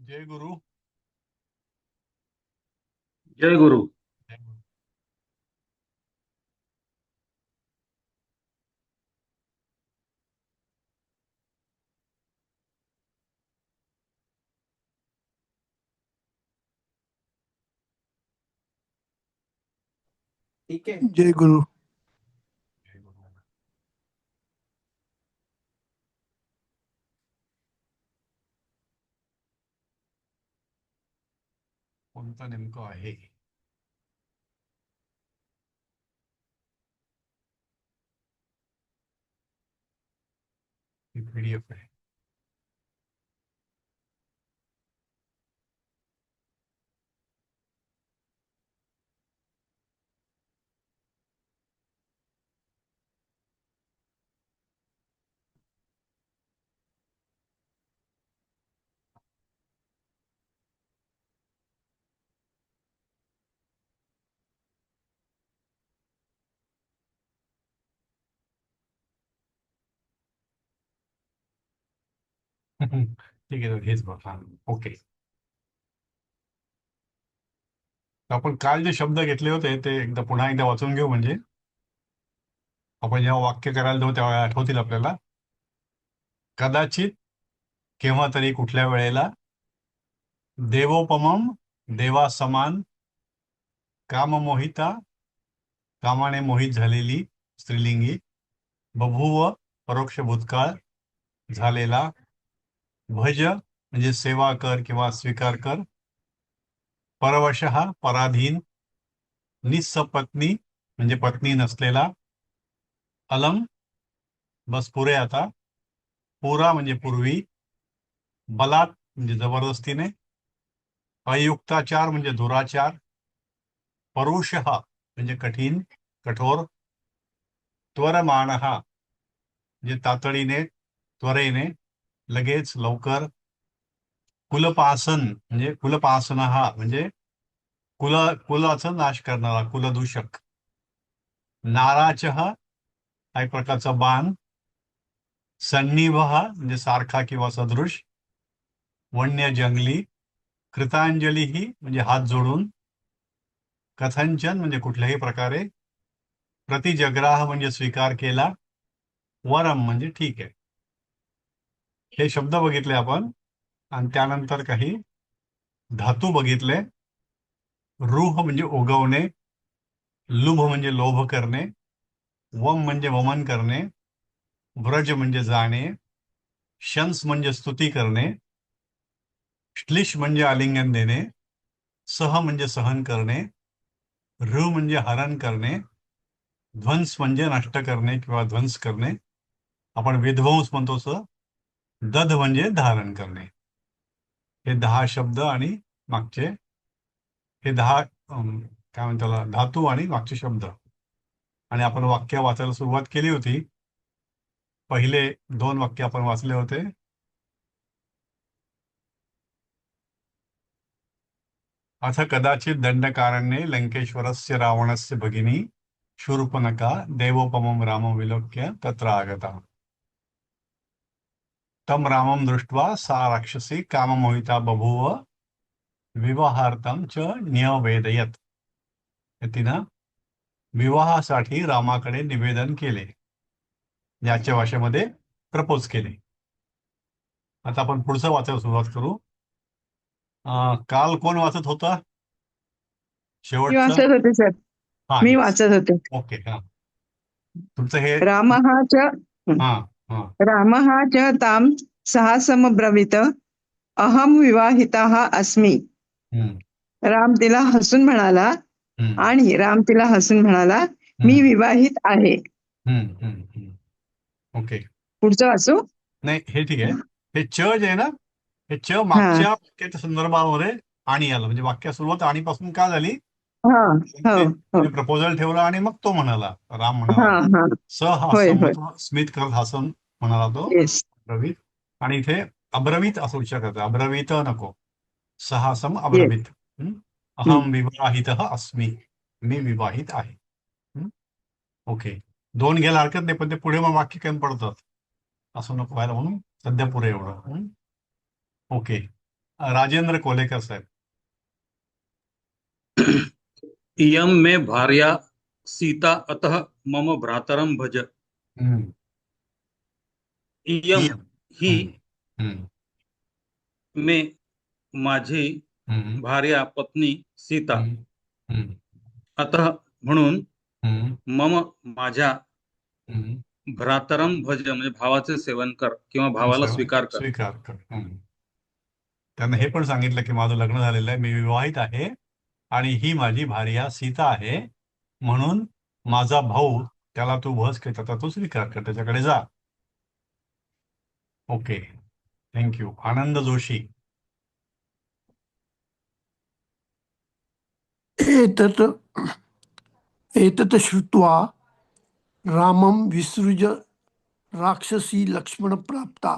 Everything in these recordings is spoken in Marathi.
जय गुरु. जय गुरु. जय गुरु. ठीक है. जय गुरु. जय गुरु. कोणतं नेमकं आहे? ही PDF आहे. ठीक आहे, तर हेच बघा. ओके. तर आपण काल जे शब्द घेतले होते ते पुन्हा एकदा वाचून घेऊ. म्हणजे आपण जेव्हा वाक्य करायला जाऊ तेव्हा आठवतील आपल्याला. कदाचित, केव्हा तरी, कुठल्या वेळेला. देवोपमम, देवासमान. काममोहिता, कामाने मोहित झालेली, स्त्रीलिंगी. बभूव, परोक्ष भूतकाळ, झालेला. भज म्हणजे सेवा कर किंवा स्वीकार कर. परवशः, पराधीन. निस्सपत्नी म्हणजे पत्नी नसलेला. अलम, बस पुरे आता. पुरा म्हणजे पूर्वी. बलात् म्हणजे जबरदस्तीने. अयुक्ताचार म्हणजे दुराचार. परुषः म्हणजे कठीण, कठोर. त्वरमानः म्हणजे तातडीने, त्वरेने, लगेच, लवकर. कुलपासन म्हणजे कुलपासनः म्हणजे कुलाचा नाश करणारा, कुलदूषक. नाराचः हा एक प्रकारचा बाण. सन्निभः म्हणजे सारखा किंवा सदृश. वन्य, जंगली. कृतांजली ही म्हणजे हात जोडून. कथंचन म्हणजे कुठल्याही प्रकारे. प्रतिजग्राह म्हणजे स्वीकार केला. वरम म्हणजे ठीक आहे. हे शब्द बघितले आपण. आणि त्यानंतर काही धातू बघितले. रूह म्हणजे उगवणे. लुभ म्हणजे लोभ करणे. वम म्हणजे वमन करणे. व्रज म्हणजे जाणे. शंस म्हणजे स्तुती करणे. श्लिष म्हणजे आलिंगन देणे. सह म्हणजे सहन करणे. ऋ म्हणजे हरण करणे. ध्वंस म्हणजे नष्ट करणे किंवा ध्वंस करणे. आपण विध्वंस म्हणतो तसं. दध म्हणजे धारण करणे. हे 10 शब्द आणि मागचे हे 10 काय म्हणतात त्याला, धातू आणि मागचे शब्द. आणि आपण वाक्य वाचायला सुरुवात केली होती. पहिले 2 वाक्य आपण वाचले होते. अथ कदाचित दंडकारण्ये लंकेश्वरस्य रावणस्य भगिनी शूर्पणखा देवोपमं रामं विलोक्य तत्र आगता. तं रामं दृष्ट्वा सा राक्षसी काममोहिता बभूव. विवाहार्थं च न्यवेदयत. तिनं विवाहासाठी रामाकडे निवेदन केले. याच्या भाषेमध्ये प्रपोज केले. आता आपण पुढचं वाचायला सुरुवात करू. काल कोण वाचत होता मी शेवटचं? वाचत होते सर. हा, मी येस. वाचत होते. ओके. हा, तुमचं हे. रामः च हा. हा. रामः च तां सहासमब्रवीत अहम विवाहितः अस्मि. हम्म. राम तिला हसून म्हणाला हम्म. आणि राम तिला हसून म्हणाला, मी हम्म. विवाहित आहे. हम्म. हम्म. हम्म. ओके. पुढचं वाचू? नाही, हे ठीक आहे. हे च जे आहे ना, हे च हा मागच्या वाक्याच्या संदर्भामध्ये आणि आलं. म्हणजे वाक्य सुरुवात आणि पासून का झाली? हा. हो हो. तिने प्रपोजल ठेवला आणि मग तो म्हणाला, राम हा म्हणाला. हा. स हा होय होय. स्मित करत हसून म्हणाला तो. येस. अब्रवीत. आणि इथे अब्रवीत असं उच्चार करतो. अब्रवीत नको. सहासम येस. अब्रवीत. अहम विवाहित अस्मी. मी विवाहित आहे. हं? ओके. 2 घ्यायला हरकत नाही, पण ते पुढे मग वाक्य कमी पडतात. असं नको व्हायला म्हणून सध्या पुरे एवढं. ओके. राजेंद्र कोलेकर साहेब. इयं मे भार्या सीता अतः मम भ्रातरं भज. हम्म. इयं PM. ही हम्म. हम्म. मे माझी हम्म. भार्या पत्नी सीता. हम्म. हम्म. अतः म्हणून हम्म. मम माझ्या हम्म. भ्रातरम भज म्हणजे भावाचे सेवन कर किंवा भावाला स्वीकार कर. स्वीकार कर. त्यांना हे पण सांगितलं की माझं लग्न झालेलं आहे, मी विवाहित आहे आणि ही माझी भार्या सीता आहे, म्हणून माझा भाऊ त्याला तू भज की त्याचा तू स्वीकार कर, त्याच्याकडे जा. Okay, thank you. आनंद जोशी. एतत् एतत् श्रुत्वा रामं विसृज राक्षसी लक्ष्मणप्राप्ता.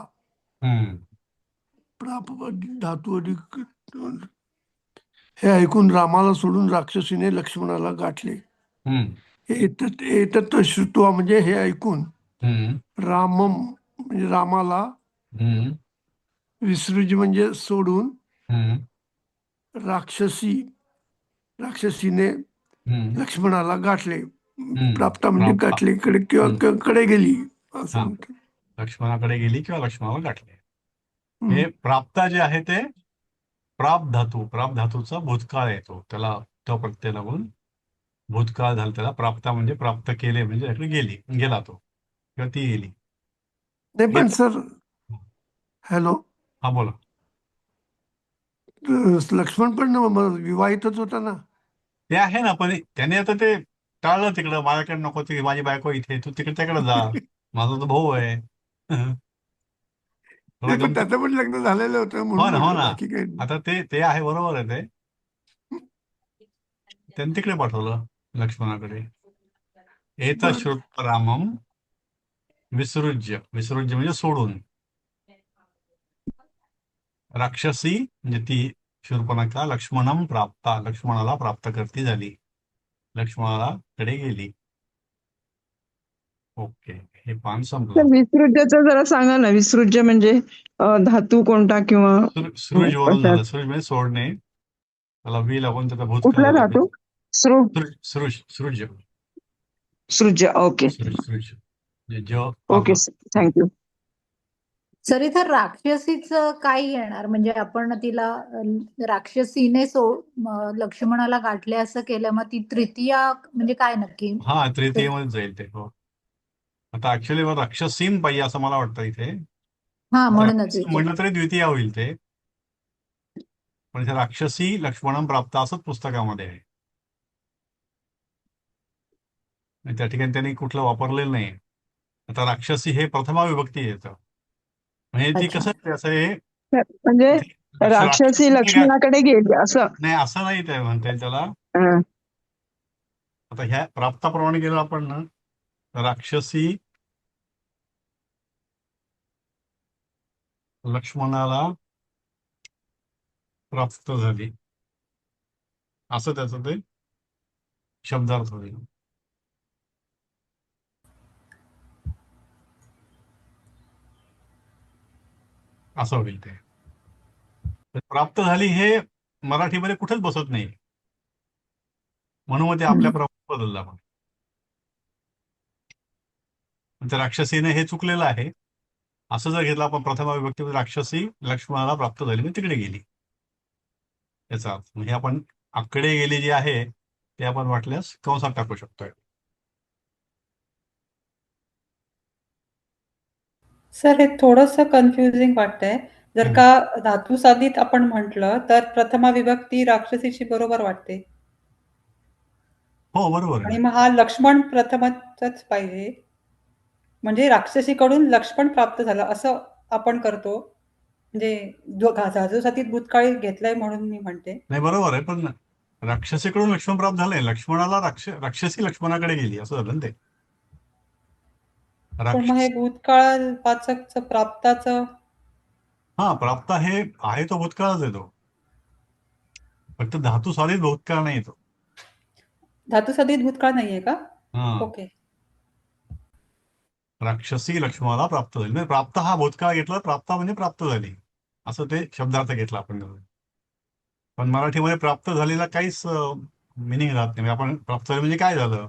हम्म. प्राप धातू अधिक हे ऐकून रामाला सोडून राक्षसीने लक्ष्मणाला गाठले. हम्म. एतत् एतत् श्रुत्वा म्हणजे हे ऐकून हम्म. रामम म्हणजे रामाला, हम्म. विसृज म्हणजे सोडून, हम्म. राक्षसीने हम्म. लक्ष्मणाला गाठले. हम्म. प्राप्ता म्हणजे प्राप्ता. गाठले, कडे किंवा हम्म. कडे गेली असं हा, म्हणतात. लक्ष्मणाकडे गेली किंवा लक्ष्मणाला गाठले. हम्म. हे प्राप्ता जे आहे ते प्राप धातूचा भूतकाळ येतो, त्याला तो प्रत्यय लागून भूतकाळ झाला, त्याला प्राप्ता म्हणजे प्राप्त केले म्हणजे त्याकडे गेला तो किंवा ती गेली. नाही हे पण सर, हॅलो, हा, बोला. लक्ष्मण पण विवाहितच होता ना. ते आहे ना, पण त्याने आता ते टाळलं, तिकडं माझ्याकडे नको, ती माझी बायको इथे, तू तिकडे त्याकडे जा, माझा तो भाऊ आहे. थोडा नाही पण गमती. त्याचं पण लग्न झालेलं होतं हो म्हणून ना, हो म्हटलं, ना. बाकी काही नाही. आता ते ते आहे, बरोबर आहे ते. त्यांनी तिकडे पाठवलं लक्ष्मणाकडे. एत बर. श्रुत्वा रामम विसृज्य, विसृज्य म्हणजे सोडून, राक्षसी म्हणजे ती शूर्पणखा लक्ष्मणम प्राप्ता, लक्ष्मणाला प्राप्त करती झाली, लक्ष्मणाला कडे गेली. ओके, हे पान तर संपलं. विसृज्यचं जरा सांगा ना, विसृज्य म्हणजे धातू कोणता किंवा सृज वरून कशात? झालं, सृज म्हणजे सोडणे, त्याला वी लागून त्याचा भूतकाळ कुठला झाला. धातू? सृ सृज, सृज, सृज, सृज्य. ओके. सृज, सृज म्हणजे ज ओके, आहा. थँक्यू. सर इथं राक्षसीचं काय येणार म्हणजे आपण तिला राक्षसीने लक्ष्मणाला गाठले असं केलं, मग ती तृतीया म्हणजे काय नक्की? हा, तृतीयमध्ये जाईल ते. हो, आता ऍक्च्युली राक्षसीन पाहिजे असं मला वाटतं इथे. हा, आता म्हणूनच राक्षसी विचार. म्हणलं तरी द्वितीय होईल ते, पण इथे राक्षसी लक्ष्मणम प्राप्त असंच पुस्तकामध्ये आहे. आणि त्या ठिकाणी त्यांनी कुठलं वापरलेलं नाही. आता राक्षसी हे प्रथमा विभक्ती येतं, म्हणजे ती अच्छा. कसं आहे, असं हे म्हणजे राक्षसी राक्षसी काय, लक्ष्मणाकडे गेली असं. नाही असं नाही ते म्हणता येईल त्याला. हं. आता ह्या प्राप्ताप्रमाणे गेलो आपण ना, राक्षसी लक्ष्मणाला प्राप्त झाली, असं त्याचं ते शब्दार्थ होईल. असं होईल ते. तर प्राप्त झाली हे मराठीमध्ये कुठेच बसत नाही, म्हणून मग ते आपल्या प्रमाणात बदललं आपण. पण त्या राक्षसीने हे चुकलेलं आहे. असं जर घेतलं आपण प्रथमा विभक्तीमध्ये, राक्षसी लक्ष्मणाला प्राप्त झाली म्हणजे तिकडे गेली, याचा अर्थ. म्हणजे आपण आकडे गेली जे आहे ते आपण वाटल्यास कंसात टाकू शकतोय. सर हे थोडंसं कन्फ्युजिंग वाटतंय. जर हम्म. का धातू साधित आपण म्हटलं तर प्रथमा विभक्ती राक्षसीची बरोबर वाटते हो, बरोबर आहे आणि ना. मग हा लक्ष्मण प्रथमच पाहिजे. म्हणजे राक्षसीकडून लक्ष्मण प्राप्त झालं असं आपण करतो. म्हणजे धातू साधित भूतकाळी घेतलंय म्हणून मी म्हणते. नाही, बरोबर आहे, पण राक्षसीकडून लक्ष्मण प्राप्त झालंय, लक्ष्मणाला राक्षसी लक्ष्मणाकडे गेली असं झालं ना ते. पण मग हे राक्षस भूतकाळ वाचकचं प्राप्ताचं हा, प्राप्त हे आहे तो भूतकाळच येतो, फक्त धातू साधित भूतकाळ नाही येतो. धातू साधित भूतकाळ नाहीये का? हा, ओके. राक्षसी लक्ष्मणाला प्राप्त झाली, म्हणजे प्राप्त हा भूतकाळ घेतला, प्राप्त म्हणजे प्राप्त झाली असं ते शब्दार्थ घेतला आपण. पण मराठीमध्ये प्राप्त झालेला काहीच मिनिंग राहत नाही. म्हणजे आपण प्राप्त झालं म्हणजे काय झालं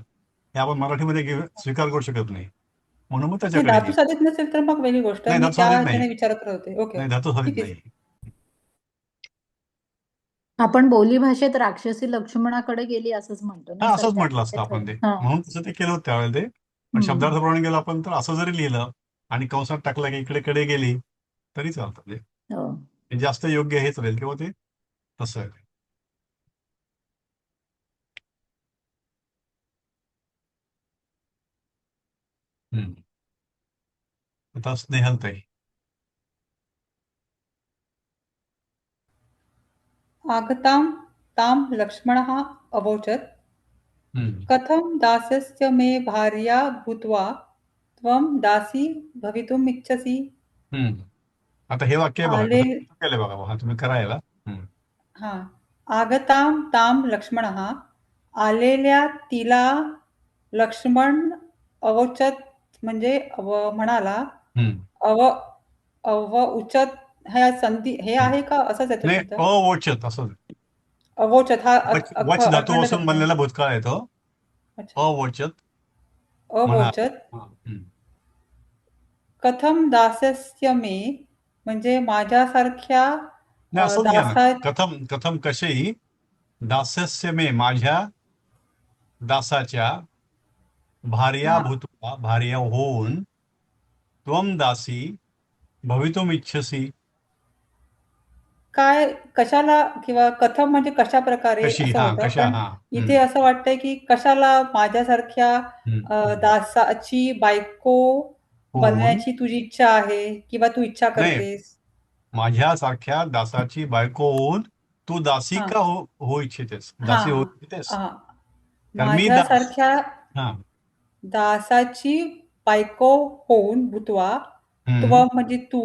हे आपण मराठीमध्ये स्वीकार करू शकत नाही, म्हणून मग नाही, त्याच्याकडे धातू गेलो. साधित नसेल तर मग वेगळी गोष्ट. नाही, मी धातू त्या साधित नाही. ह्याच्याने विचारत होते. ओके, नाही, ओके. धातू साधित ठीक आहे. नाही. आपण बोलीभाषेत राक्षसी लक्ष्मणाकडे गेली असंच म्हणतो ना हा, सर, असंच म्हटलं असतं आपण ते, हा. म्हणून तसं ते केलं होतं त्यावेळेला ते. पण शब्दार्थप्रमाणे गेलो आपण तर असं जरी लिहिलं आणि कंसात टाकलं की इकडे कडे गेली तरी चालतं. म्हणजे हो. जास्त योग्य हेच राहील किंवा ते तसं आहे. आता स्नेहलताई. आगतां तां लक्ष्मणः अवोचत् हम्म. कथं दासस्य मे भार्या भूत्वा त्वं दासी भवितुम् इच्छसि. हम्म. आता हे वाक्य बघा आले कसं केलंय बघा. हा तुम्ही करायला. हा आगतां तां लक्ष्मणः, आलेल्या तिला लक्ष्मण अवोचत म्हणजे म्हणाला. अव अवउचत ह्या संधी हे आहे का असंच येतो नाही, शब्द? अवोचत असं. अवोचत हा वच धातू अखंड पासून शब्द आहे. बनलेला भूतकाळ आहे तो. अच्छा. अवोचत म्हणा. अवोचत हा. कथम दासस्य मे म्हणजे माझ्यासारख्या नाही, असंच घ्या ना. दासा. कथम कथम कसेही दास्यस्य मे माझ्या दासाच्या भार्या हा भूत्वा भार्या होऊन त्वम दासी भवितुम इच्छसी. काय कशाला किंवा कथम म्हणजे कशा प्रकारे कशी, असं हा, होतं. कशा, पण हा. इथे असं वाटतंय की कशाला माझ्यासारख्या दासाची बायको होऊन. बनण्याची तुझी इच्छा आहे किंवा तू इच्छा नाही, करतेस. माझ्यासारख्या दासाची बायको होऊन तू दासी हा का हो इच्छितेस, हा दासी हो हा इच्छितेस. हा कारण मी दास. माझ्यासारख्या हा. दासाची बायको होऊन भूत्वा हम्म. त्वं म्हणजे तू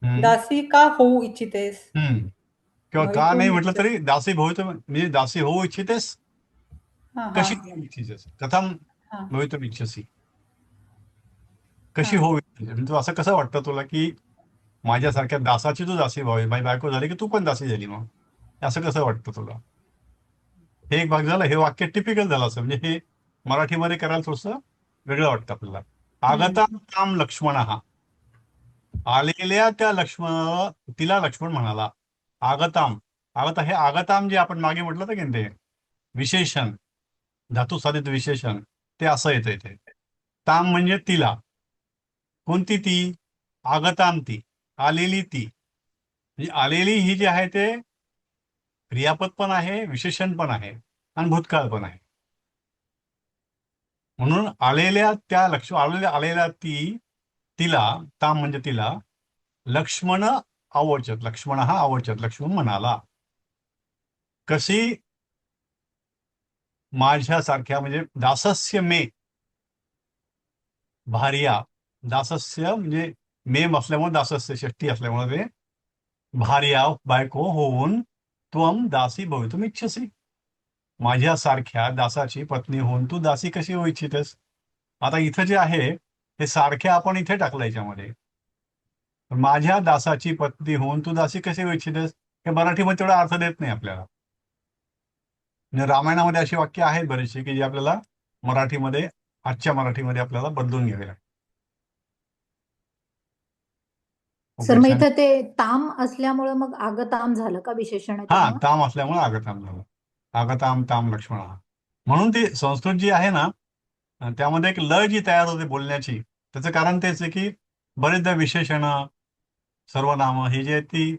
हम्म. दासी का होऊ इच्छितेस. हम्म. किंवा का नाही भवितुम म्हटलं इच्छा. तरी दासी भवितुम म्हणजे दासी होऊ इच्छितेस. हा हा कशी होऊ इच्छितेस, कथम हा भवितुम इच्छसी. हा कशी होऊ इच्छितेस म्हणजे तू असं कसं वाटतं तुला की माझ्यासारख्या दासाची तू दासी व्हावी, माझी बायको झाली की तू पण दासी झाली, मग असं कसं वाटतं तुला. हे एक भाग झालं. हे वाक्य टिपिकल झालं असं. म्हणजे हे मराठीमध्ये करायला थोडंसं वेगळं वाटतं आपल्याला. हम्म. आगताम ताम लक्ष्मण हा, आलेल्या त्या लक्ष्मण तिला लक्ष्मण म्हणाला. आगताम, आगता हे आगताम जे आपण मागे म्हटलं होतं की ते विशेषण, धातू साधित विशेषण, ते असं येतं इथे. ताम म्हणजे तिला. कोणती ती? आगताम ती, आलेली ती. म्हणजे आलेली ही जी आहे ते क्रियापद पण आहे, विशेषण पण आहे आणि भूतकाळ पण आहे. म्हणून आलेल्या त्या आलेल्या तिला, ताम म्हणजे तिला, लक्ष्मण अवोचत, लक्ष्मण हा अवोचत, लक्ष्मण म्हणाला. कशी? माझ्यासारख्या म्हणजे दासस्य मे भार्या. दासस्य म्हणजे मेम असल्यामुळे दासस्य षष्टी असल्यामुळे ते भार्या बायको होऊन त्वम दासी भवितुम इच्छसी. माझ्यासारख्या दासाची पत्नी होऊन तू दासी कशी होऊ इच्छितेस. आता इथं जे आहे हे सारख्या आपण इथे टाकलं याच्यामध्ये. माझ्या दासाची पत्नी होऊन तू दासी कशी होऊ इच्छितेस हे मराठीमध्ये तेवढा अर्थ देत नाही आपल्याला. म्हणजे रामायणामध्ये अशी वाक्य आहेत बरीचशी की जी आपल्याला मराठीमध्ये, आजच्या मराठीमध्ये आपल्याला बदलून घ्यावी लागतात. सर मग छान. इथं ते ताम असल्यामुळे मग आगताम झालं का विशेषण आहे हा, त्यामुळे? ताम असल्यामुळे आगताम झालं. आगताम ताम लक्ष्मण. म्हणून ती संस्कृत जी आहे ना त्यामध्ये एक लय जी तयार होते बोलण्याची, त्याचं कारण तेच आहे की बरेचदा विशेषण, सर्वनाम ही जी आहेत ती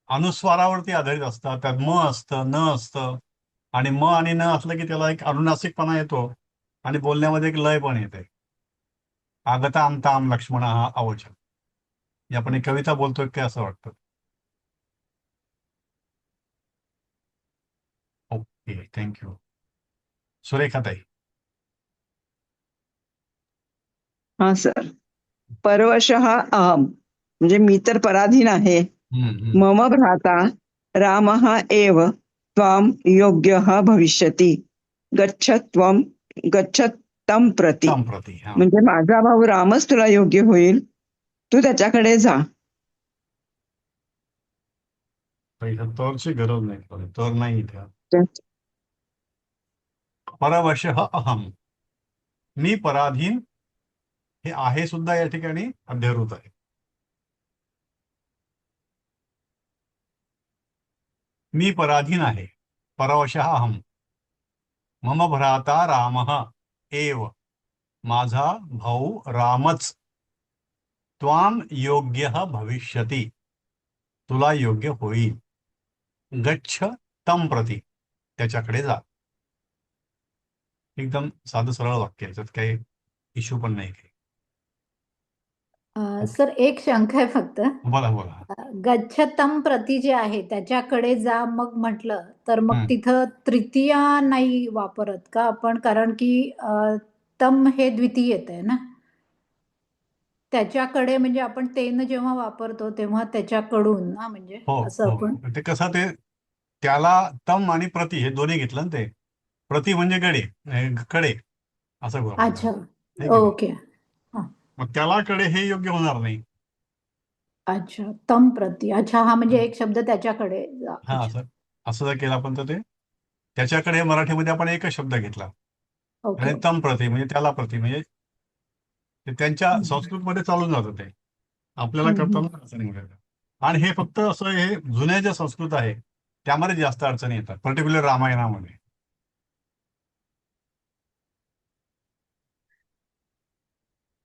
अनुस्वारावरती आधारित असतात. त्यात म असतं, न असतं, आणि म आणि न असलं की त्याला एक अनुनासिकपणा येतो आणि बोलण्यामध्ये एक लय पण येते. आगताम ताम लक्ष्मण हा अवचन. आपण एक कविता बोलतोय काय असं वाटतं. Okay, thank you. सुरेखाताई. हा सर. परवशः अहम म्हणजे मी तर पराधीन आहे. मम भ्राता रामः एव त्वां योग्यः भविष्यति गच्छ तं प्रति. संप्रती. हा. म्हणजे माझा भाऊ रामच तुला योग्य होईल, तू त्याच्याकडे जा. तर इथं तरची गरज नाही, तर नाही इथे. परवशः अहम, मी पराधीन, हे आहे सुद्धा या ठिकाणी अध्यारूत आहे. मी पराधीन आहे. परवशः अहम, मम भ्राता रामः एव, माझा भाऊ रामच, त्वाम योग्य भविष्यती, तुला योग्य होईल, गच्छ तम प्रती, त्याच्याकडे जा. एकदम साधं सरळ वाक्य, याच्यात काही इश्यू पण नाही काही. सर एक शंका आहे फक्त. बोला बोला. गच्छतम प्रती जे आहे त्याच्याकडे जा मग म्हटलं तर मग हम्म. तिथं तृतीया नाही वापरत का आपण, कारण की तम हे द्वितीय येत आहे ना, त्याच्याकडे म्हणजे आपण तेन जेव्हा वापरतो तेव्हा त्याच्याकडून ना, म्हणजे हो असं हो, आपण. ते कसं, ते त्याला तम आणि प्रती हे दोन्ही घेतलं ना. ते प्रती म्हणजे गडे, कडे असं बरोबर अच्छा, आहे की नाही? ओके. हा, मग त्याला कडे हे योग्य होणार नाही. अच्छा, तम प्रती, अच्छा, हा म्हणजे एक शब्द त्याच्याकडे जा. हा, अच्छा, असं असं जर केलं आपण तर ते त्याच्याकडे मराठीमध्ये आपण एकच शब्द घेतला, ओके आणि ओके. तम प्रती म्हणजे त्याला प्रती, म्हणजे ते त्यांच्या संस्कृतमध्ये चालून जातं ते, आपल्याला करताना अडचणी मिळतात. आणि हे फक्त असं, हे जुन्या ज्या संस्कृत आहे त्यामध्ये जास्त अडचणी येतात, पर्टिक्युलर रामायणामध्ये.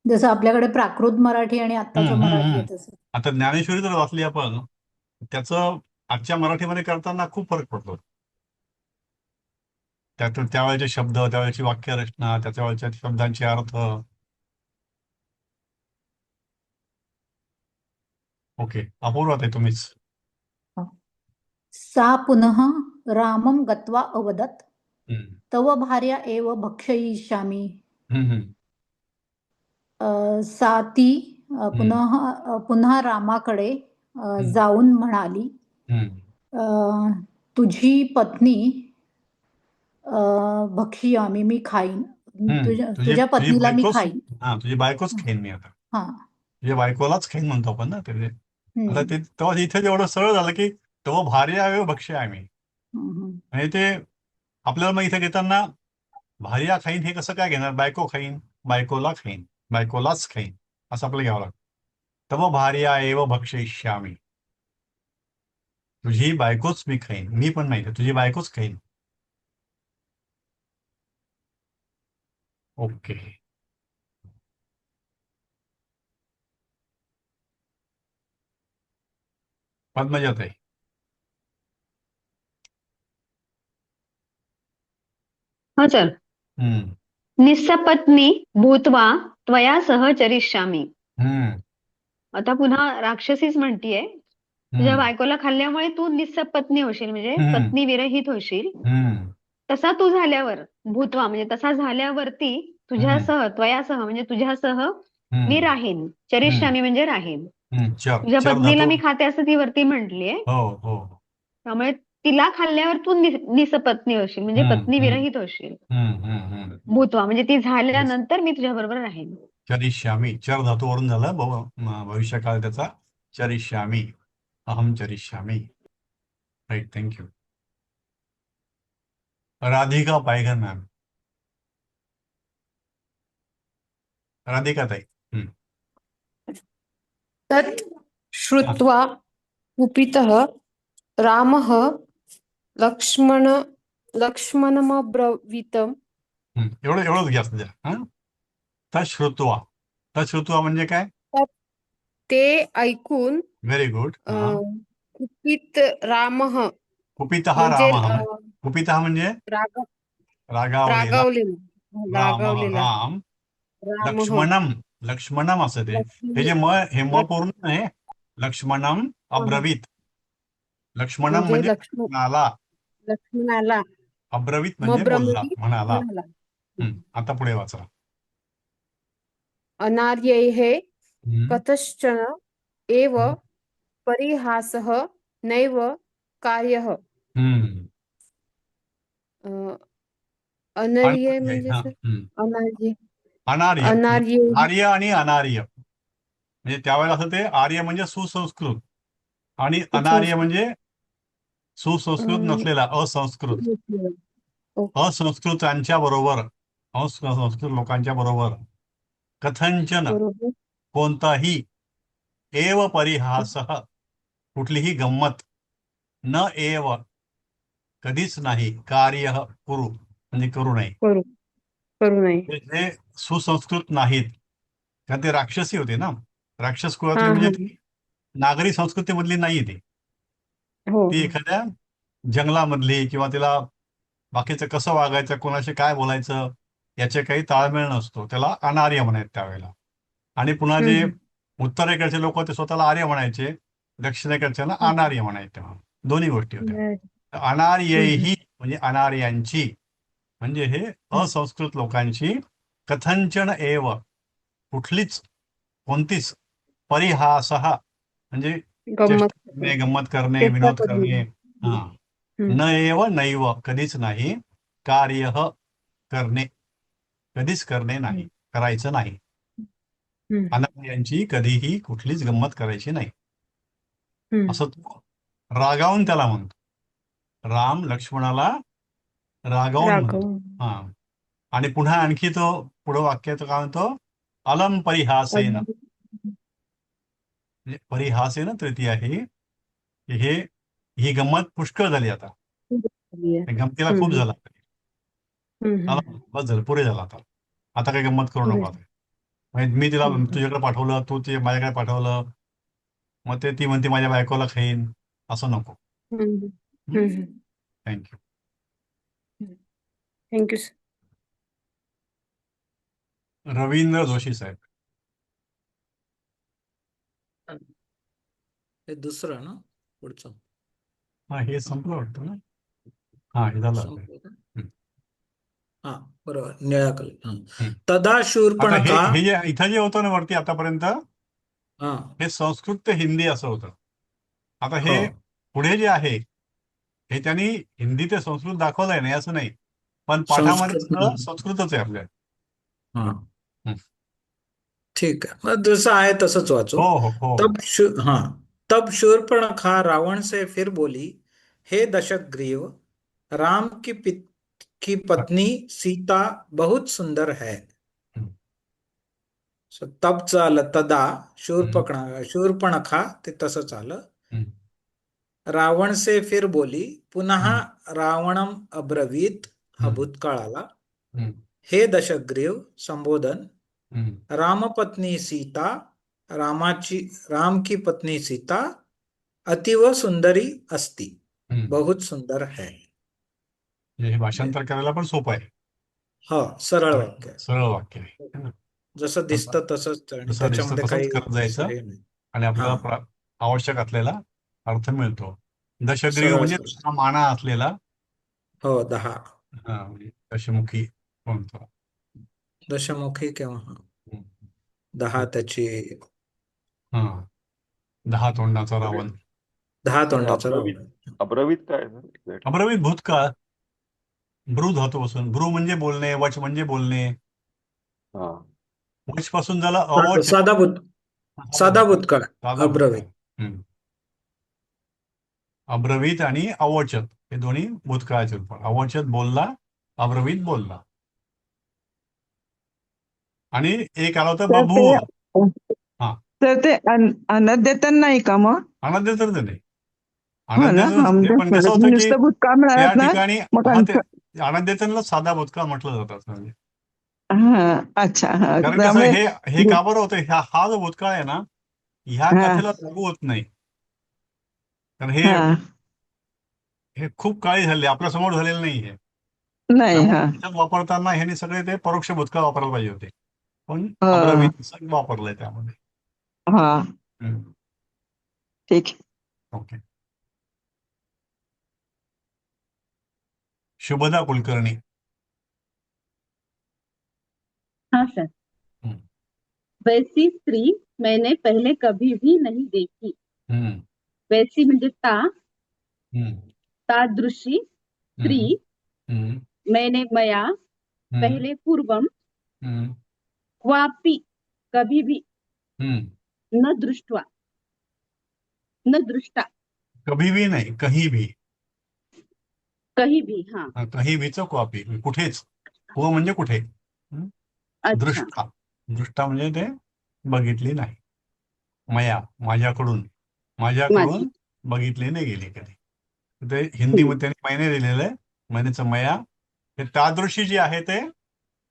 जसं आपल्याकडे प्राकृत मराठी आणि हम्म, आत्ताचं हम्म, मराठी हम्म. आहे तसं. आता ज्ञानेश्वरी जर वाचली आपण, त्याचं आजच्या मराठीमध्ये करताना खूप फरक पडतो. त्यातून त्यावेळेचे शब्द, त्यावेळेची वाक्यरचना, त्याच्या शब्दांचे अर्थ. ओके, अपूर्वात आहे तुम्हीच. सा पुनः रामं गत्वा अवदत्, हम्म, तव भार्या एव भक्षयिष्यामि. हम्म, हम्म, सा ती पुन्हा रामाकडे जाऊन म्हणाली, हम्म. तुझी पत्नी भक्षयामी, मी खाईन, तुझी तुझ्या तुझी पत्नीला मी बायकोच, खाईन. हा, तुझी बायकोच खाईन मी आता. हा. तुझ्या बायकोलाच खाईन म्हणतो आपण ना ते. आता हम्म, ते तेव्हा इथे जेवढं सरळ झालं की तो भार्या आहे भक्ष्य आम्ही, हम्म, म्हणजे ते आपल्याला मग इथे घेताना भार्या खाईन हे कसं काय घेणार, बायको खाईन, बायकोला खाईन, बायकोलाच खाईन असं आपल्याला घ्यावं लागतं. तव भार्या एव भक्षयिष्यामी, तुझी बायकोच मी खाईन, मी पण नाही, तुझी बायकोच खाईन. ओके. पद्मजात आहे. हो सर. हम्म, निस्सपत्नी भूत्वा त्वया सह चरिष्यामी. हम्म, आता पुन्हा राक्षसीच म्हणतीये, तुझ्या बायकोला खाल्ल्यामुळे तू निस्सपत्नी होशील, म्हणजे हम्म, पत्नी विरहित होशील. हम्म, तसा तू झाल्यावर, भूत्वा म्हणजे तसा झाल्यावरती, हम्म, तुझ्यासह, त्वयासह म्हणजे तुझ्यासह मी हम्म, राहीन, हम्म, चरिष्यामी म्हणजे राहीन. चर तुझ्या चर पत्नीला धातू. मी खाते असं ती वरती म्हटलीये, हो हो. त्यामुळे तिला खाल्ल्यावर तू निसपत्नी होशील, म्हणजे हम्म, पत्नी हम्म, विरहित होशील. हम्म, हम्म, हम्म. भूत्वा म्हणजे ती Yes. झाल्यानंतर मी तुझ्या बरोबर राहीन. चरिष्यामी, चर धातूवरून झालं भविष्यकाळ त्याचा. चरिष्यामी, अहम चरिष्यामी. Right, thank you. Radhika Payghar ma'am. Radhika ताई. तत् हा. श्रुत्वा कुपितः रामः लक्ष्मण लक्ष्मणमब्रवीत्, एवढं एवढंच घ्या सध्या. हा, तश्रुत्वा. तश्रुत्वा म्हणजे काय? तत् ते ऐकून व्हेरी गुड. हा. कुपित रामः कुपितः म्हणजे रामः, कुपितः म्हणजे राग रागावलेला. रागावलेला राम. रामः लक्ष्मणम, लक्ष्मणम असं ते. हे जे हे पूर्ण आहे. लक्ष्मणम अब्रवीत. लक्ष्मणम म्हणजे म्हणजे म्हणाला, लक्ष्मणाला अब्रवीत म्हणजे बोलला, मब्रवीत म्हणाला. म्हणाला. आता पुढे वाचा. अनार्यैः हम्म, कथश्चन एव हम्म, परिहासः नैव कार्यः. हम्म. अनर्य अनार्य, म्हणजे हा, सर अनार्य अनार्य. अनार्य आर्य आणि अनार्य, म्हणजे त्यावेळेला असं ते आर्य म्हणजे सुसंस्कृत, आणि अनार्य कुसंस्कृत. म्हणजे सुसंस्कृत अं, नसलेला, असंस्कृत, ओके. असंस्कृतांच्या बरोबर, असंस्कृत लोकांच्या बरोबर, कथंचन, बरोबर. कोणताही, एव परिहासः, कुठलीही गंमत, न एव, कधीच नाही, कार्य कुरु, म्हणजे करू नये. करू करू नये. जे सुसंस्कृत नाहीत, कारण ते राक्षसी होते ना, राक्षस कुळातले, हा म्हणजे हा. ती नागरी संस्कृतीमधली नाही ती. हो ती हो. एखाद्या जंगलामधली, किंवा तिला बाकीचं कसं वागायचं, कोणाशी काय बोलायचं, याचे काही ताळमेळ नसतो, त्याला अनार्य म्हणायचे त्यावेळेला. आणि पुन्हा जे हम्म, उत्तरेकडचे लोक, ते स्वतःला आर्य म्हणायचे, दक्षिणेकडच्याला हम्म. अनार्य म्हणायचे. दोन्ही गोष्टी होत्या. बर. अनार्यही म्हणजे अनार्यांची, म्हणजे हे असंस्कृत लोकांची, कथंचन एव, कुठलीच, कोणतीच, परिहासः म्हणजे गंमत चेष्टा करणे, गंमत करणे, चेष्टा विनोद करू करणे, नये. हा, हम्म, न एव नैव, कधीच नाही, कार्य करणे, कधीच करणे नाही, करायचं नाही. हम्म, अनार्यांची कधीही कुठलीच गंमत करायची नाही, हम्म. असं तो रागावून त्याला म्हणतो. राम लक्ष्मणाला रागावून राघव. म्हणतो. हा. आणि पुन्हा आणखी तो पुढं वाक्यात काय म्हणतो, अलम परिहासेन, म्हणजे परिहासेन तृतीय आहे, की ही गंमत पुष्कळ झाली आता, गमतीला खूप हम्म, झाला, हम्म. आला, बस झालं, पुरे झालं आता, आता काही गंमत करू पुरे. नको आता. म्हणजे मी तिला हम्म, तुझ्याकडे पाठवलं, तू ते माझ्याकडे पाठवलं, मग ते ती म्हणते माझ्या बायकोला खाईन, असं नको. हम्म, हम्म. थँक्यू. थँक्यू. रवींद्र जोशी साहेब. हे दुसरं ना, पुढचं हा, हे संपलं वाटतं ना. हा, हे झालं आता. संपलं का? हम्म. हा, बरोबर, निळा कलर. हम्म. तदा आता शूर्पणखा. हे जे इथं जे होतं ना वरती आतापर्यंत, हा, हे संस्कृत ते हिंदी असं होतं. आता हो, हे पुढे जे आहे, हे त्यांनी हिंदी ते संस्कृत दाखवलंय, नाही असं नाही, पण पाठामध्ये संस्कृत सगळं नाही. संस्कृतच आहे आपल्या. हा, हम्म. ठीक आहे, मग जसं आहे तसंच वाचू. हो हो हो. हाँ, तब शूर्पणखा रावण से फिर बोली, हे दशग्रीव, राम की पत्नी सीता बहुत सुंदर है. हम्म. तब झालं तदा हम्म. शूर्पणखा, ते तसंच आलं. हम्म. रावण से फिर बोली, पुन्हा हम्म. रावणम अब्रवीत, हा हम्म. भूतकाळ आला. हम्म. हे दशग्रीव, संबोधन, हम्म. रामपत्नी सीता, राम की पत्नी सीता अतिव सुंदरी अस्ति, हम्म. बहुत सुंदर है. हे भाषांतर करायला पण सोपं आहे. हा, सरळ वाक्य आहे. सरळ वाक्य आहे, है ना? जसं दिसतं तसंच, आणि जसं दिसतं त्याच्यामध्ये तसंच काही करत असं जायचं, हे नाही. आणि हा, आपल्याला आवश्यक असलेला अर्थ मिळतो. दशग्रीव सरळ म्हणजे सरळ. हा माना असलेला, हो, 10 हा, म्हणजे दशमुखी म्हणतो. दशमुखी किंवा हम्म. 10 त्याची, हा, 10 तोंडाचा रावण. 10 हे तोंडाचा अब्रवीत, रावण. अब्रवीत काय आहे सर? एक्झॅक्ट. अब्रवीत भूतकाळ, भ्रू धातूपासून, भ्रू म्हणजे बोलणे, वच म्हणजे बोलणे, हा. वच पासून झाला अवच. साधा साधा भूतकाळ, साधा भूतकाळ. अब्रवीत. हम्म. अब्रवीत आणि अवचत हे दोन्ही भूतकाळाचे रूप. अवचत बोलला, अब्रवीत बोलला. आणि एक आलं होतं तर ते बभूव. हा, तर ते अनद्यतन नाही का मग? आनंदेतर नाही, हो ना, आनंदेतर हा नाही, तेच पण कसं म्हणत, होतं की नुसतं भूतकाळ त्या म्हणालात ना, ठिकाणी, मग हा, ते आनंदेतनला साधा भूतकाळ म्हटलं जातं असं. म्हणजे हा, अच्छा, हा, कारण कसं, त्यामुळे हे का बरं होतं, हा जो भूतकाळ आहे ना, ह्या हा कथेला लागू होत नाही. कारण हा हे खूप काळी झाले, आपल्या समोर झालेलं नाही आहे. नाही, त्यामुळे हा त्याच्यात वापरताना ह्यांनी सगळे ते परोक्ष भूतकाळ वापरायला पाहिजे होते, पण हा अब्रवीत वापरलंय त्यामध्ये. हा, हम्म. ठीक आहे. ओके. शुभदा कुलकर्णी. हाँ सर। हम्म. वैसी स्त्री मैंने पहले कभी भी नहीं देखी। हम्म. वैसी म्हणजे हम्म. तादृशी स्त्री हम्म. हम्म. मैंने मया हम्म. पहले पूर्वम हम्म. क्वापि कभी भी हम्म. न दृष्टा कभी भी नाही, कहीं भी. कहीं भी, हाँ. कही भीच क्वापी, कुठेच. क्व म्हणजे कुठे. हं? अच्छा. दृष्टा. दृष्टा म्हणजे ते बघितली नाही. मया, माझ्याकडून. माझी. माझ्याकडून बघितली नाही गेली कधी. ते हम्म. हिंदीमध्ये त्यांनी मैने दिलेलं आहे. मैनेचं मया. हे तादृशी जी आहे ते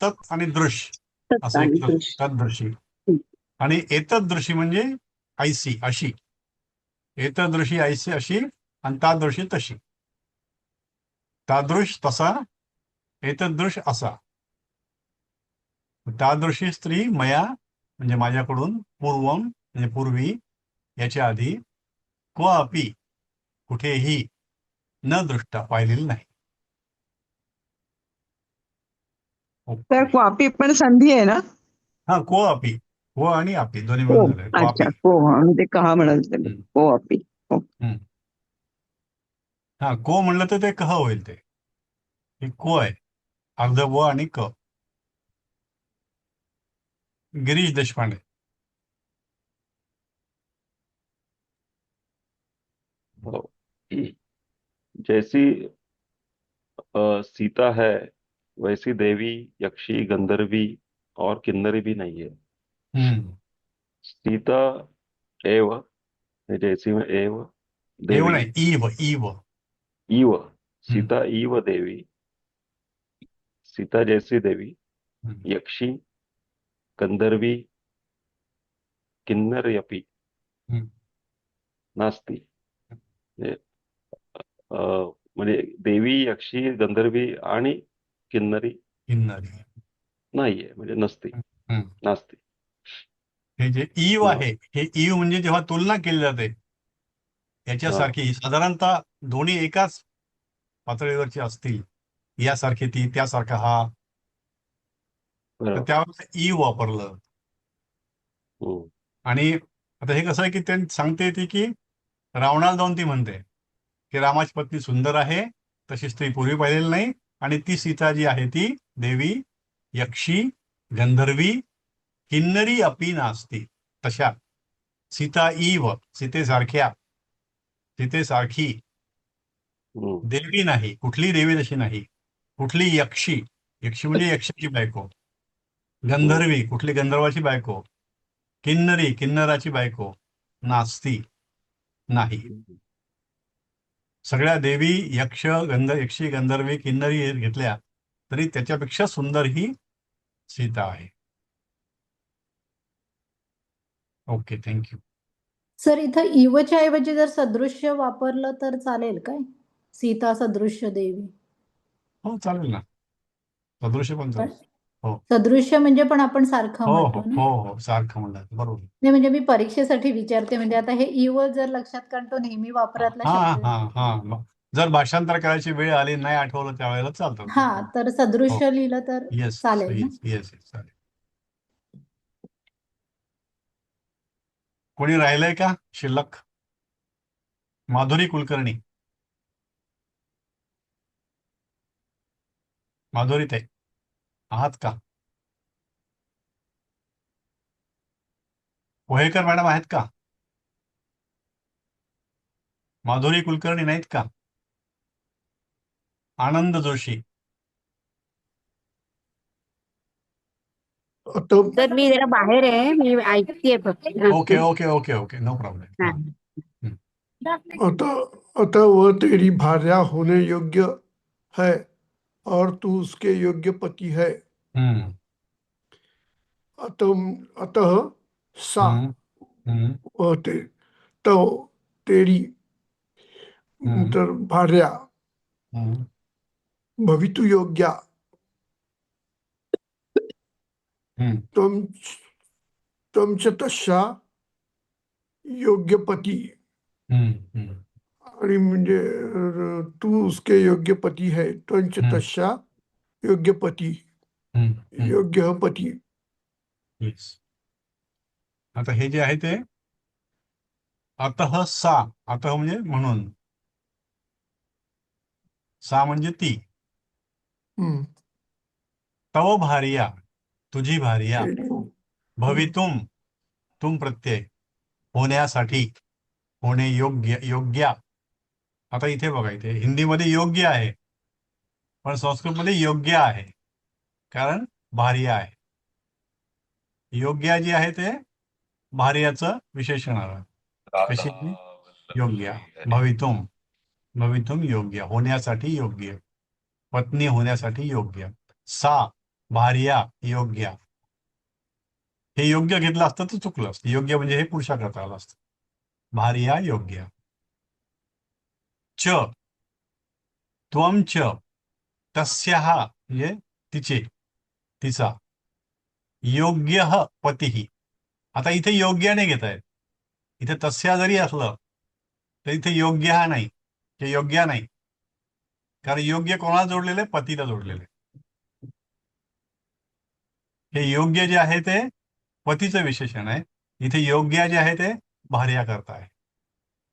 तत् आणि दृश तत् असं एक आणि दृश्य. तदृशी. हम्म. आणि एतदृशी म्हणजे ऐसी, अशी. एतदृशी ऐसी, अशी. आणि तादृशी तशी. तादृश तसा, एतदृश असा. तादृशी स्त्री मया म्हणजे माझ्याकडून, पूर्वम म्हणजे पूर्वी, याच्या आधी, क्व अपि कुठेही, न दृष्टा पाहिलेली नाही. तर ओके. क्वापी पण संधी आहे ना? हा, क्व अपि. क्व आणि अपि दोन्ही हो. मिळून झाले क्वापी. अच्छा, को म्हणजे कहा म्हणाल ते. हम्म. को अपी. हो. हम्म. हा, को म्हणलं तर ते कह होईल. ते हे को आहे. अर्ध व आणि क. गिरीश देशपांडे. हो. जैसी सीता है वैसी देवी, यक्षी, गंधर्वी और किन्नरी भी नहीं है. हम्म. सीता एव, जैसी में एव, एव देवी नाही, ईव. ईव. ईव. हम्म. सीता ईव देवी, सीता जैसी देवी, हम्म. यक्षी, गंधर्वी, किन्नरी हम्म. नास्ती. म्हणजे म्हणजे देवी, यक्षी, गंधर्वी आणि किन्नरी किन्नरी. नाहीये, म्हणजे नसते, हम्म. नास्ती. हे जे ईव हा. आहे, हे ईव म्हणजे जेव्हा तुलना केली जाते हा. याच्यासारखी, साधारणतः दोन्ही एकाच पातळीवरची असतील, यासारखी ती, त्यासारखा हा, तर बरोबर. त्यावेळेस ईव वापरलं. हम्म. आणि आता हे कसं आहे की ते सांगते ती की रावणाला जाऊन ती म्हणते की रामाची पत्नी सुंदर आहे, तशी स्त्री पूर्वी पाहिलेली नाही. आणि ती सीता जी आहे ती देवी, यक्षी, गंधर्वी, किन्नरी अपि नास्ती. तशा सीता ईव, सीतेसारख्या, सीतेसारखी हम्म. देवी नाही, कुठली देवी तशी नाही. कुठली यक्षी, यक्षी म्हणजे यक्षाची बायको. हम्म. गंधर्वी, कुठली गंधर्वाची बायको. किन्नरी, किन्नराची बायको. नास्ती, नाही. सगळ्या देवी, यक्षी, गंधर्वी, किन्नरी हे घेतल्या तरी त्याच्यापेक्षा सुंदर ही सीता आहे. Okay, thank you. सर इथं इवच्या ऐवजी जर सदृश्य वापरलं तर चालेल काय? सीता सदृश्य देवी. हो, चालेल ना. सदृश्य पण पण चालेल. हो सदृश्य म्हणजे पण आपण सारखं हो हो म्हणतो ना. हो हो, सारखं म्हणलं बरोबर. नाही म्हणजे मी परीक्षेसाठी विचारते, म्हणजे आता हे इव जर लक्षात, कारण तो नेहमी वापरातला हा शब्द हा आहे. हा. जर भाषांतर करायची वेळ आली, नाही आठवलं, त्यावेळेला चालतं. हा, तर हो, सदृश्य लिहिलं तर येस चालेल ना. येस येस येस, चालेल. कोणी राहिलंय का शिल्लक? माधुरी कुलकर्णी. माधुरी ताई आहात का? पोहेकर मॅडम आहेत का? माधुरी कुलकर्णी नाहीत का? आनंद जोशी. आता तर मी जरा बाहेर आहे, मी ऐकतेय फक्त. Okay okay okay okay, no problem. हा. आता अतः वह तेरी भार्या होने योग्य है और तू उसके योग्य पति है. हम्म अतः सा हम्म हम्म वह तो तेरी हम्म तर भार्या हम्म भवितु योग्या हम्म त्वं त्वं च तस्या योग्य पती. हम्म आणि म्हणजे तू उसके योग्य पती है. त्वं च हम्म तस्या योग्य पती, हम्म. योग्य पती. येस. आता हे जे आहे ते अतः सा, अतः म्हणजे म्हणून, सा म्हणजे ती. हम्म. तव भार्या, तुझी भार्या. हम्म. भवितुम, तुम प्रत्यय, होण्यासाठी, होणे योग्य, योग्या. आता इथे बघा, इथे हिंदीमध्ये योग्य आहे, पण संस्कृतमध्ये योग्य आहे, कारण भार्या आहे. योग्य जी आहे ते भार्याचं विशेषण आहे. कशी योग्य भवितुम, भवितुम योग्य, होण्यासाठी योग्य, पत्नी होण्यासाठी योग्य. सा भार्या योग्य. हे योग्य घेतलं असतं तर चुकलं असतं. योग्य म्हणजे हे पुरुषाकरता आलं असतं. भार्या योग्य. च त्वम च तस्याः म्हणजे तिचे, तिचा. योग्य पती. आता इथे योग्य नाही घेत आहेत. इथे तस्या जरी असलं तर इथे योग्य हा नाही, हे योग्य नाही, कारण योग्य कोणाला जोडलेलं आहे? पतीला जोडलेलं आहे. हे योग्य जे आहे ते पतीचं विशेषण आहे. इथे योग्य जे आहे ते भार्या करता आहे.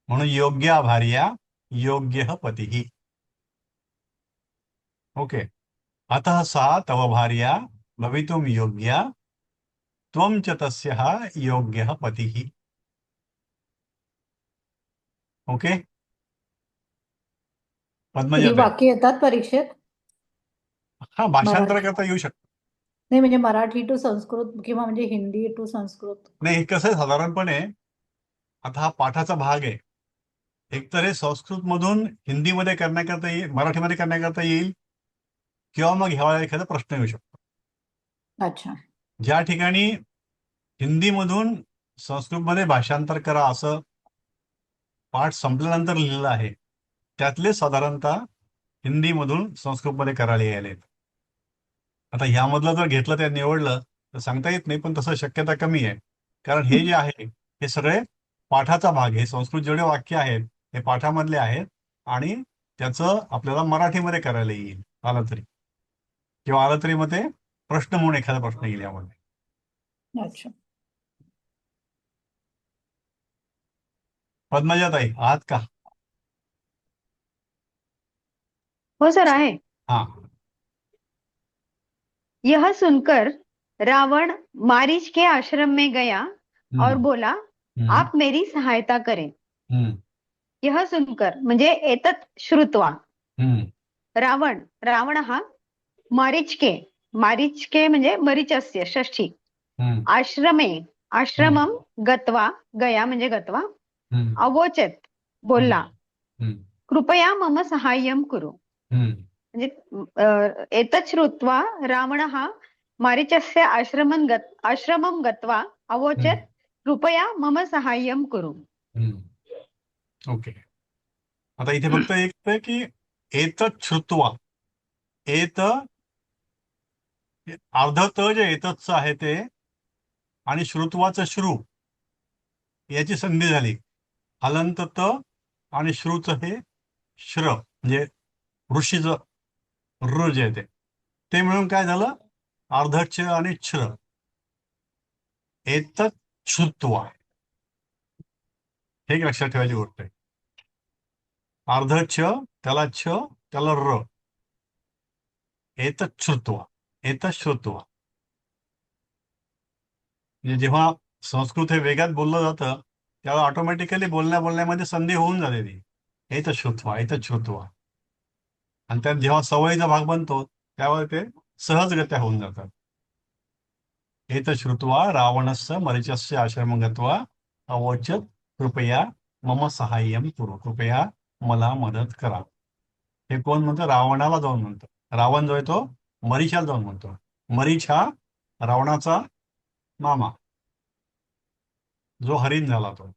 म्हणून योग्य भार्या योग्य पती. ओके. अतः सा तव भार्या भवितुम योग्या, त्वं च तस्याः योग्यः पतिः. ओके. ही पद्मजाताई, वाक्य येतात परीक्षेत हा भाषांतर मराठी? करता येऊ शकतं. नाही म्हणजे मराठी टू संस्कृत किंवा म्हणजे हिंदी टू संस्कृत. नाही, हे कसं आहे साधारणपणे, आता हा पाठाचा भाग आहे. एकतर हे संस्कृतमधून हिंदीमध्ये करण्याकरता येईल, मराठीमध्ये करण्याकरता येईल, किंवा मग ह्या एखादा प्रश्न येऊ शकतो. अच्छा. ज्या ठिकाणी हिंदीमधून संस्कृतमध्ये भाषांतर करा असं पाठ संपल्यानंतर लिहिलेलं आहे, त्यातले साधारणतः हिंदीमधून संस्कृतमध्ये करायला यायलेत. आता ह्यामधलं जर घेतलं त्या निवडलं तर सांगता येत नाही, पण तसं शक्यता कमी आहे. कारण हे जे आहे हे सगळे पाठाचा भाग आहे. संस्कृत जेवढे वाक्य आहेत हे पाठामधले आहेत, आणि त्याचं आपल्याला मराठीमध्ये करायला येईल आलं तरी, किंवा आलं तरी मग ते प्रश्न म्हणून एखादा प्रश्न येईल यामध्ये. अच्छा. पद्मजाताई आहात का? हो सर आहे. हा. यह सुनकर रावण मारीच के आश्रम में गया और बोला, आप मेरी सहायता करें. यह सुनकर म्हणजे एतत् श्रुत्वा. रावणः मारीचके म्हणजे मरीचस्य षष्ठी. आश्रमं गत्वा, गया म्हणजे गत्वा. अवोचत बोलला, कृपया मम सहाय्यं कुरु. म्हणजे एतत् श्रुत्वा रावणः मारीचस्य आश्रमं गत्वा अवोचत कृपया मम सहाय्यं कुरु. ओके. आता इथे फक्त एक आहे की एतत् श्रुत्वा, एत अर्ध त जे एतत्चं आहे ते आणि श्रुत्वाचं श्रू याची संधी झाली. हलंत त आणि श्रूचं हे श्र म्हणजे ऋषीचं र जे आहे ते मिळून काय झालं? अर्धच आणि श्र. एतत् श्रुत्वा हे एक लक्षात ठेवायची गोष्ट आहे. अर्ध त्याला त्याला र. एतत् श्रुत्वा, एतत् श्रुत्वा. म्हणजे जेव्हा संस्कृत हे वेगात बोललं जातं त्यावेळेला ऑटोमॅटिकली बोलण्यामध्ये संधी होऊन जाते ती. एतत् श्रुत्वा, एतत् श्रुत्वा. आणि त्यात जेव्हा सवयीचा भाग बनतो त्यावेळेला ते सहजगत्या होऊन जातात. एतत् श्रुत्वा रावणस्य मरीचस्य आश्रमं गत्वा अवोचत कृपया मम सहाय्यं कुरु. कृपया मला मदत करा. हे कोण म्हणतं? रावणाला जाऊन म्हणतो. रावण जो आहे तो मरीचाला जाऊन म्हणतो. मरीच हा रावणाचा मामा, जो हरिण झाला तो.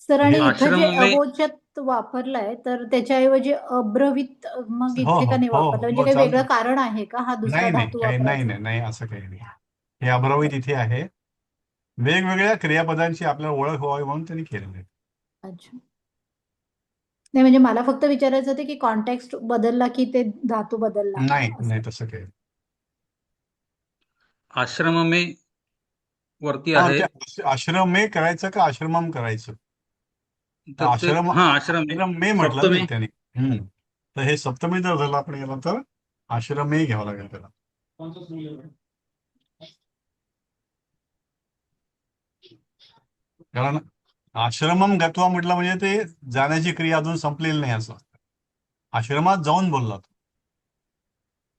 सर आणि हे इथं जे अवोचत वापरलाय तर त्याच्याऐवजी अब्रवीत मग हो इथे हो का नाही हो वापरलं? म्हणजे हो काही वेगळं चालतं. कारण आहे का हा दुसरा नाही नाही धातू काही नाही वापरायचा? नाही नाही असं काही नाही. हे अब्रवीत इथे आहे. वेगवेगळ्या क्रियापदांची आपल्याला ओळख व्हावी म्हणून त्यांनी केलेलं आहे. अच्छा. नाही म्हणजे मला फक्त विचारायचं होतं की कॉन्टेक्स्ट बदलला की ते धातू बदलला का नाही असं. नाही तसं काही. आश्रम में वरती हा, आहे. ते आश्रम मे करायचं का आश्रमम करायचं? तर ते आश्रम आश्रम आश्रम मे म्हटलं सप्तमी. ना त्याने. तर हे सप्तमी जर झालं आपण गेलं तर आश्रम मे घ्यावं लागेल त्याला. कारण आश्रमम गत्वा म्हटलं म्हणजे ते जाण्याची क्रिया अजून संपलेली नाही असं. आश्रमात जाऊन बोलला तो.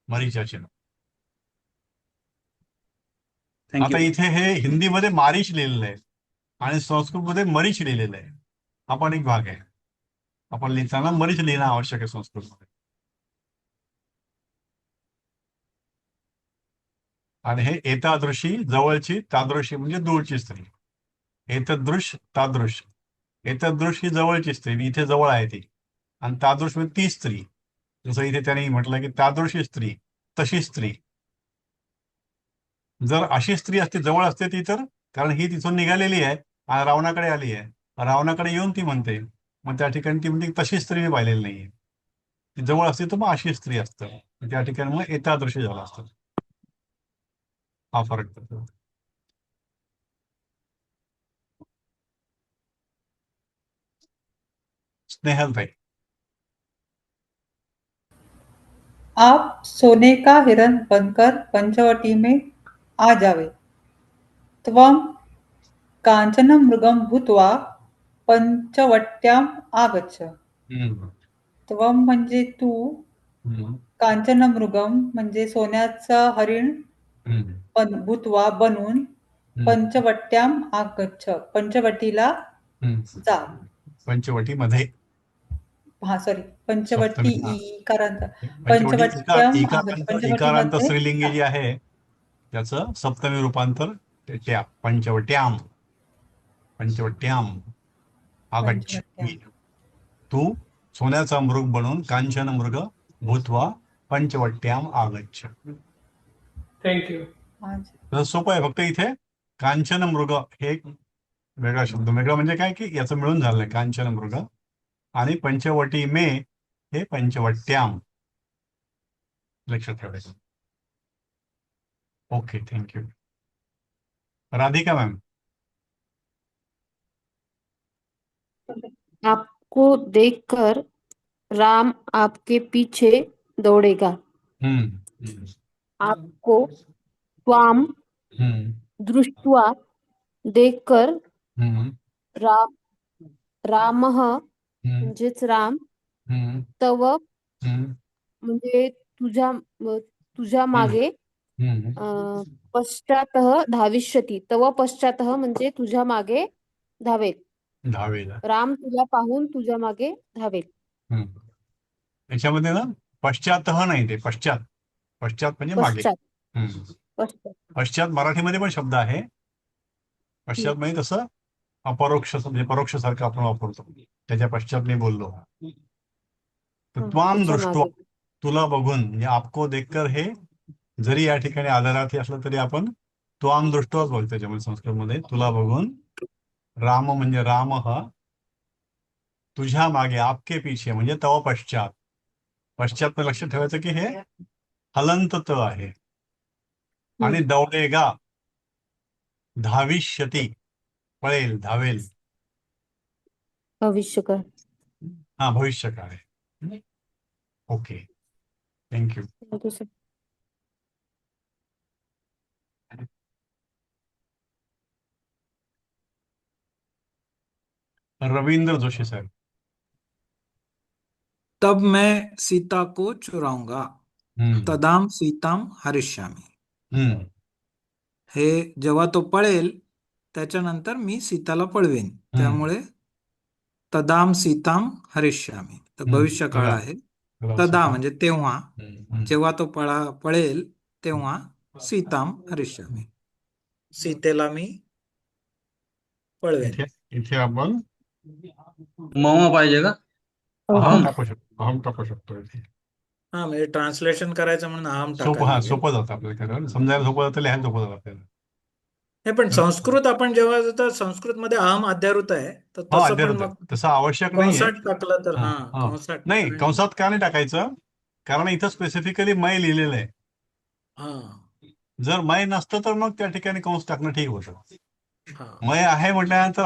मरीचाचे. थँक्यू. आता इथे हे हिंदीमध्ये मारीच लिहिलेलं आहे आणि संस्कृतमध्ये मरीच लिहिलेलं आहे. हा पण एक भाग आहे. आपण लिहिताना मरीच लिहिणं आवश्यक आहे संस्कृतमध्ये. आणि हे एतादृशी जवळची, तादृशी म्हणजे दूरची स्त्री. एतदृश, तादृश. एतदृश ही जवळची स्त्री, इथे जवळ आहे ती. आणि तादृश म्हणजे ती स्त्री. जसं इथे त्याने म्हटलं की तादृशी स्त्री, तशी स्त्री. जर अशी स्त्री असते, जवळ असते ती, तर कारण ही तिथून निघालेली आहे आणि रावणाकडे आली आहे, रावणाकडे येऊन ती म्हणते, मग त्या ठिकाणी ती म्हणते तशी स्त्री मी पाहिलेली नाहीये. ती जवळ असते तर मग अशी स्त्री असतं, त्या ठिकाणी मग एतादृशी झालं असतं. हा फरक पडतो. स्नेहलताई. आप सोने का हिरन बनकर पंचवटी में आ जावे, त्वं कांचन मृगम भूत्वा पंचवट्याम आगच्छ. त्वं म्हणजे तू, कांचन मृगम म्हणजे सोन्याचं हरिण, भूत्वा बनून, पंचवट्याम आगच्छ पंचवटीला जा. पंचवटीमध्ये. हा सॉरी, पंचवटी सप्तमी, हा. इकारांत, पंचवटी पंचवट्याम आगच्छ इकारांत पंचवटीमध्ये स्त्रीलिंगी जी आहे त्याचं सप्तमी रूपांतर त्या पंचवट्याम. पंचवट्याम आगच्छ. पंचवट्याम. तू सोन्याचा मृग बनून, कांचन मृग भूत्वा पंचवट्याम आगच्छ. थँक्यू. तसं सोपं आहे. फक्त इथे कांचन मृग हे एक वेगळा शब्द. वेगळा म्हणजे काय की याचं मिळून झालंय कांचन मृग, आणि पंचवटी मे हे पंचवट्याम. लक्षात ठेवायचं. Okay, thank you. राधिका मॅम. आपको देखकर राम आपके पीछे दौड़ेगा. आपको त्वाम दृष्ट्वा देखकर राम रामः म्हणजेच राम, तव म्हणजे तुझ्या मागे पश्चातः धाविष्यति. तव पश्चातः म्हणजे तुझ्या मागे धावेल. राम तुला पाहून तुझ्या मागे धावेल. याच्यामध्ये ना पश्चातः नाही, ते पश्चात. पश्चात म्हणजे मागे. पश्चात मराठीमध्ये पण शब्द आहे. पश्चात म्हणजे तसं अपरोक्ष, म्हणजे परोक्ष सारखं आपण वापरतो. त्याच्या पश्चात मी बोललो. तर त्वाम दृष्ट्वा, तुला बघून, म्हणजे आपको देखकर हे जरी या ठिकाणी आदरार्थी असलं तरी आपण त्वाम दृष्ट्वाच बोलतो. त्याच्यामध्ये संस्कृतमध्ये तुला बघून, राम म्हणजे राम हा, तुझ्या मागे, आपके पीछे म्हणजे तव पश्चात. पश्चात लक्षात ठेवायचं की हे हलंत त आहे. आणि दौडेगा, धाविष्यती, पळेल, धावेल. भविष्यकाळ. हा, भविष्यकाळ आहे. Okay, thank you. Thank you sir. Ravindra Joshi साहेब. तब मैं सीता को चुराऊंगा, तदाम सीताम हरिष्यामी. हे जेव्हा तो पळेल त्याच्यानंतर मी सीताला पळवेन. त्यामुळे तदाम सीताम हरिष्यामी. तर भविष्य काळ आहे. तदा म्हणजे तेव्हा, जेव्हा तो पळेल तेव्हा सीताम हरिष्यामी, सीतेला मी पळवेन. इथे आपण मम पाहिजे का? अहम टाकू शकतो इथे. हा, म्हणजे ट्रान्सलेशन करायचं म्हणून अहम सोपं. टाकायला हा, लागेल. सोपं जातं आपल्याला, समजायला सोपं जातं, लिहायला सोपं जातं आपल्याला. नाही, पण संस्कृत आपण जेव्हा जातो, संस्कृत मध्ये अहम अध्यारूत आहे, तर तसं पण मग तसं आवश्यक नाहीये. कंसात टाकलं तर कंसात नाही, कंसात का नाही टाकायचं? कारण इथं स्पेसिफिकली मै लिहिलेलं आहे. जर मै नसतं तर मग त्या ठिकाणी कंस टाकणं ठीक होतं. मै आहे म्हटल्यानंतर